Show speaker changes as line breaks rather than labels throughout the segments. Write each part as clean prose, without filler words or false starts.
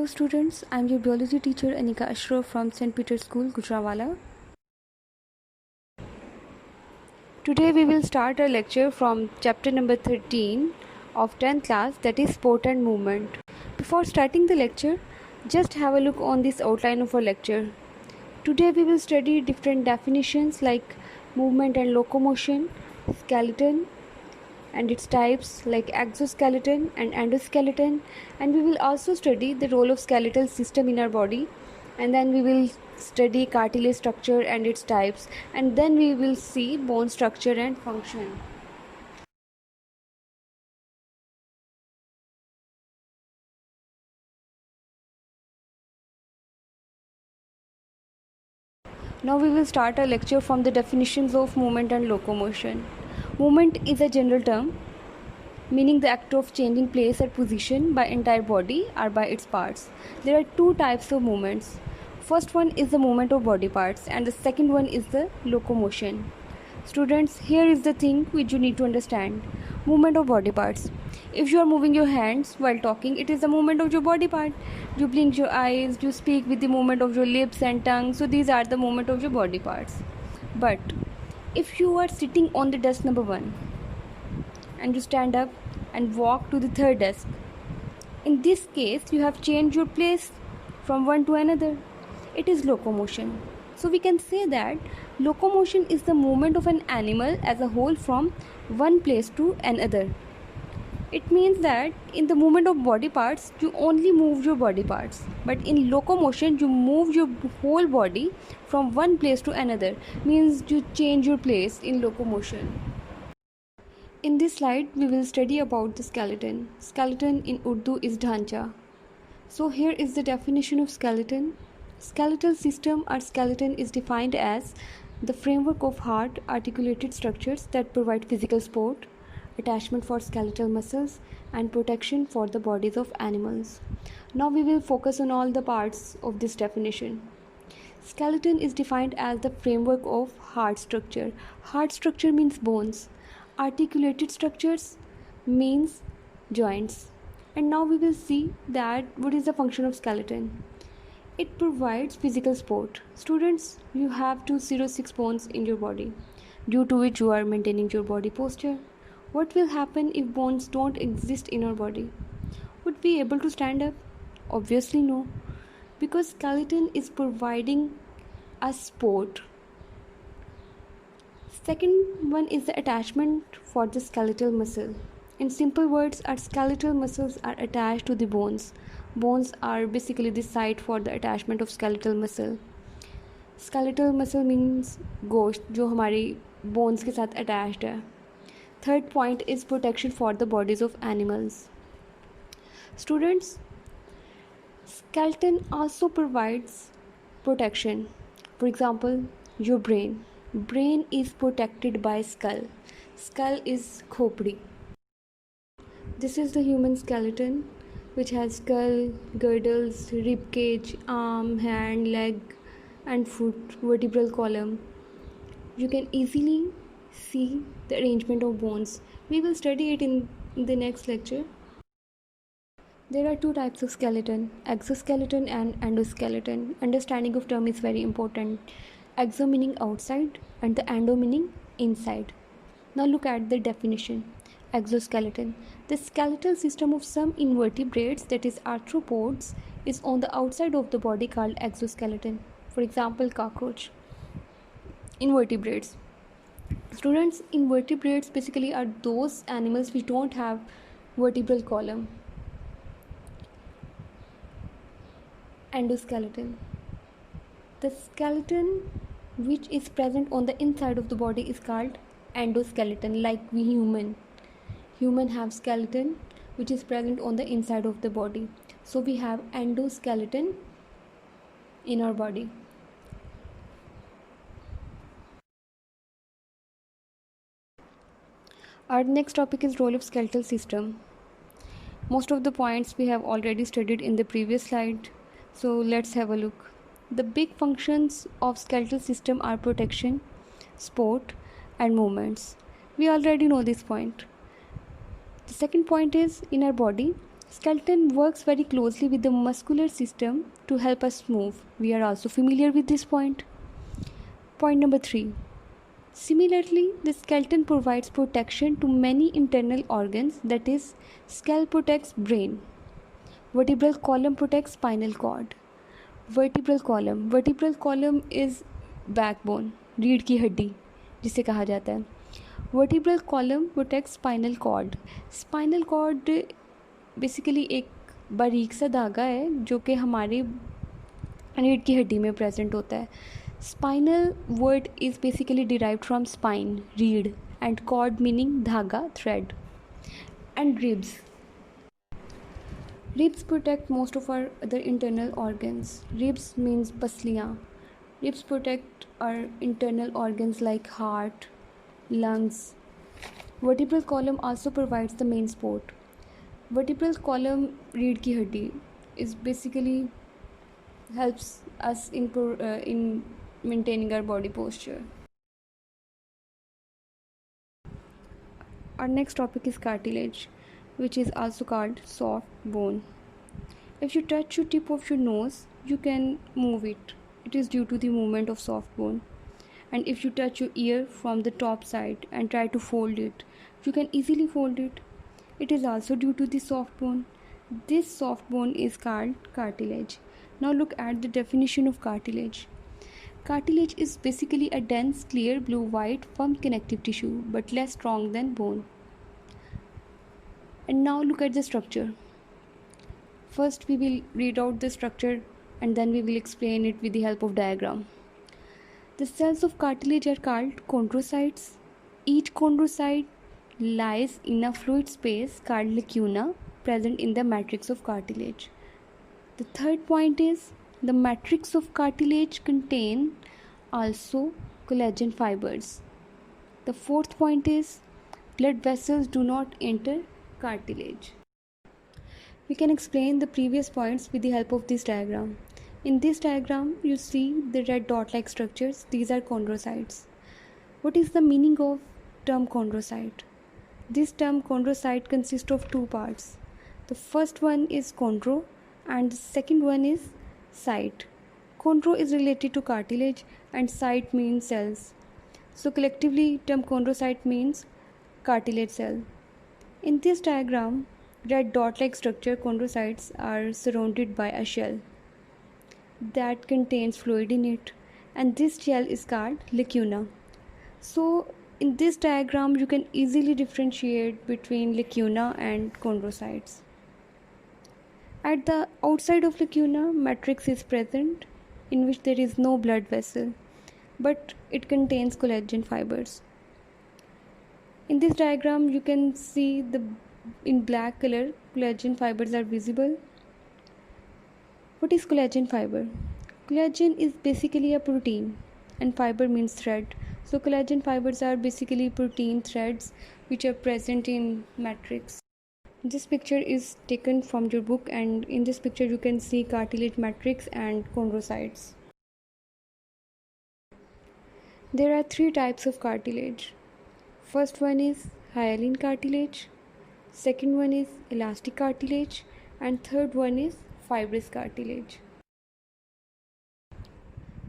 Hello students, I am your biology teacher Anika Ashraf from St. Peter's School, Gujranwala. Today we will start our lecture from chapter number 13 of 10th class, that is sport and movement. Before starting the lecture, just have a look on this outline of our lecture. Today we will study different definitions like movement and locomotion, skeleton and its types like exoskeleton and endoskeleton, and we will also study the role of skeletal system in our body, and then we will study cartilage structure and its types, and then we will see bone structure and function. Now we will start our lecture from the definitions of movement and locomotion. Movement is a general term meaning the act of changing place or position by entire body or by its parts. There are two types of movements. First one is the movement of body parts and the second one is the locomotion. Students, here is the thing which you need to understand. Movement of body parts. If you are moving your hands while talking, it is the movement of your body part. You blink your eyes, you speak with the movement of your lips and tongue. So these are the movement of your body parts. But if you are sitting on the desk number 1 and you stand up and walk to the third desk, in this case you have changed your place from one to another. It is locomotion. So we can say that locomotion is the movement of an animal as a whole from one place to another. It means that in the movement of body parts you only move your body parts, but in locomotion you move your whole body from one place to another, means you change your place in locomotion. In this slide, we will study about the skeleton. Skeleton in Urdu is dhancha. So here is the definition of skeleton. Skeletal system or skeleton is defined as the framework of hard articulated structures that provide physical support, attachment for skeletal muscles, and protection for the bodies of animals. Now we will focus on all the parts of this definition. Skeleton is defined as the framework of hard structure. Hard structure means bones. Articulated structures means joints. And now we will see that what is the function of skeleton. It provides physical support. Students, you have 206 bones in your body, due to which you are maintaining your body posture. What will happen if bones don't exist in our body? Would we be able to stand up? Obviously no, because skeleton is providing us support. Second one is the attachment for the skeletal muscle. In simple words, our skeletal muscles are attached to the bones. Bones are basically the site for the attachment of skeletal muscle. Skeletal muscle means गोश्त जो हमारी bones के साथ attached है. Third point is protection for the bodies of animals. Students, skeleton also provides protection. For example, your brain. Brain is protected by skull. Skull is khopri. This is the human skeleton, which has skull, girdles, rib cage, arm, hand, leg, and foot, vertebral column. You can easily see the arrangement of bones. We will study it in the next lecture. There are two types of skeleton, exoskeleton and endoskeleton. Understanding of term is very important. Exo meaning outside and the endo meaning inside. Now look at the definition. Exoskeleton. The skeletal system of some invertebrates, that is arthropods, is on the outside of the body called exoskeleton. For example, cockroach. Invertebrates. Students, invertebrates basically are those animals which don't have vertebral column. Endoskeleton. The skeleton which is present on the inside of the body is called endoskeleton, like we human have skeleton which is present on the inside of the body. So we have endoskeleton in our body. Our next topic is role of skeletal system. Most of the points we have already studied in the previous slide, so let's have a look. The big functions of skeletal system are protection, support, and movements. We already know this point. The second point is in our body, Skeleton works very closely with the muscular system to help us move. We are also familiar with this point. Point number 3. Similarly, the skeleton provides protection to many internal organs, that is, skull protects brain. Vertebral column protects spinal cord. Vertebral column is backbone, रीढ़ की हड्डी जिसे कहा जाता है. Vertebral column protect spinal cord. Spinal cord basically एक बारीक सा धागा है जो कि हमारी रीढ़ की हड्डी में प्रेजेंट होता है. Spinal word is basically derived from spine, रीढ़, एंड कॉर्ड मीनिंग धागा, thread. And ribs. Ribs protect most of our other internal organs. Ribs means pasliyan. Ribs protect our internal organs like heart, lungs. Vertebral column also provides the main support. Vertebral column, रीढ़ की हड्डी, is basically helps us in maintaining our body posture. Our next topic is cartilage, which is also called soft bone. If you touch your tip of your nose, you can move it. It is due to the movement of soft bone. And if you touch your ear from the top side and try to fold it, you can easily fold it. It is also due to the soft bone. This soft bone is called cartilage. Now look at the definition of cartilage. Cartilage is basically a dense, clear, blue-white, firm connective tissue, but less strong than bone. And now look at the structure. First we will read out the structure and then we will explain it with the help of diagram. The cells of cartilage are called chondrocytes. Each chondrocyte lies in a fluid space called lacuna present in the matrix of cartilage. The third point is the matrix of cartilage contain also collagen fibers. The fourth point is blood vessels do not enter cartilage. We can explain the previous points with the help of this diagram. In this diagram, you see the red dot-like structures. These are chondrocytes. What is the meaning of term chondrocyte? This term chondrocyte consists of two parts. The first one is chondro and the second one is cyte. Chondro is related to cartilage and cyte means cells. So collectively, term chondrocyte means cartilage cell. In this diagram, red dot-like structure chondrocytes are surrounded by a shell that contains fluid in it, and this shell is called lacuna. So in this diagram you can easily differentiate between lacuna and chondrocytes. At the outside of lacuna, matrix is present in which there is no blood vessel, but it contains collagen fibers. In this diagram you can see in black color collagen fibers are visible. What is collagen fiber? Collagen is basically a protein and fiber means thread. So collagen fibers are basically protein threads which are present in matrix. This picture is taken from your book, and in this picture you can see cartilage matrix and chondrocytes. There are three types of cartilage. First one is hyaline cartilage, second one is elastic cartilage, and third one is fibrous cartilage.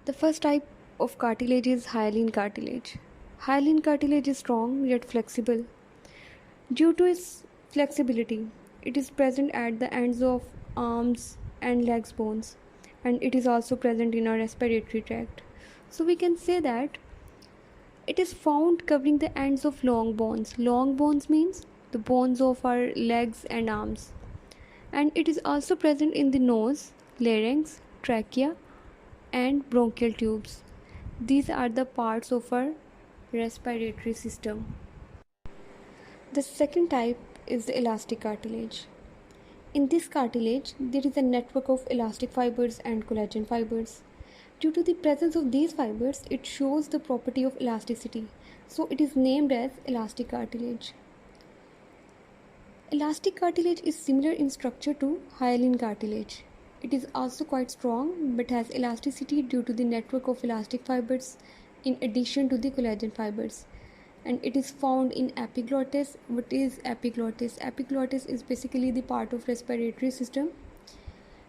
The first type of cartilage is hyaline cartilage. Hyaline cartilage is strong yet flexible. Due to its flexibility, it is present at the ends of arms and legs bones, and it is also present in our respiratory tract. So we can say that it is found covering the ends of long bones. Long bones means the bones of our legs and arms. And it is also present in the nose, larynx, trachea, and bronchial tubes. These are the parts of our respiratory system. The second type is the elastic cartilage. In this cartilage, there is a network of elastic fibers and collagen fibers. Due to the presence of these fibers, it shows the property of elasticity. So it is named as elastic cartilage. Elastic cartilage is similar in structure to hyaline cartilage. It is also quite strong but has elasticity due to the network of elastic fibers in addition to the collagen fibers. and it is found in epiglottis. What is epiglottis? Epiglottis is basically the part of respiratory system,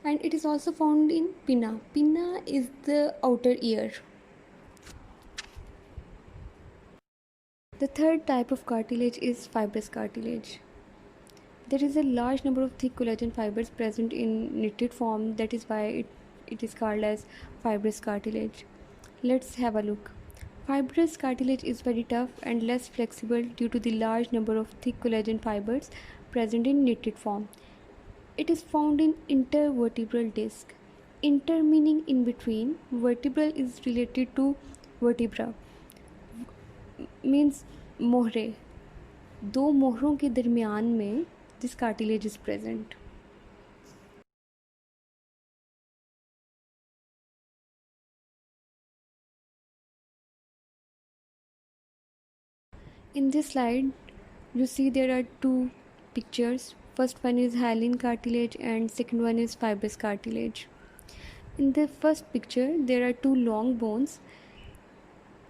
and it is also found in pinna. Pinna is the outer ear. The third type of cartilage is fibrous cartilage. There is a large number of thick collagen fibers present in knitted form. That is why it is called as fibrous cartilage. Let's have a look. Fibrous cartilage is very tough and less flexible due to the large number of thick collagen fibers present in knitted form. It is found in intervertebral disc. Inter meaning in between, vertebral is related to vertebra, means मोहरे. दो मोहरों के दरमियान में this cartilage is present. In this slide, you see there are two pictures. First one is hyaline cartilage and second one is fibrous cartilage. In the first picture, there are two long bones.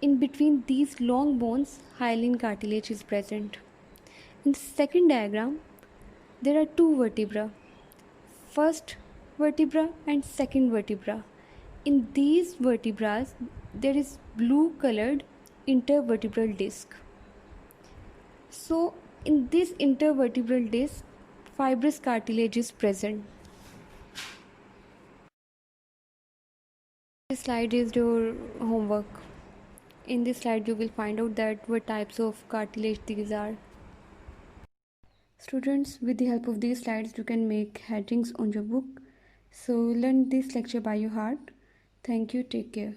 In between these long bones, hyaline cartilage is present. In the second diagram, there are two vertebrae, first vertebra and second vertebra. In these vertebrae, there is blue colored intervertebral disc. So, in this intervertebral disc, fibrous cartilage is present. This slide is your homework. In this slide, you will find out that what types of cartilage these are. Students, with the help of these slides, you can make headings on your book. So learn this lecture by your heart. Thank you. Take care.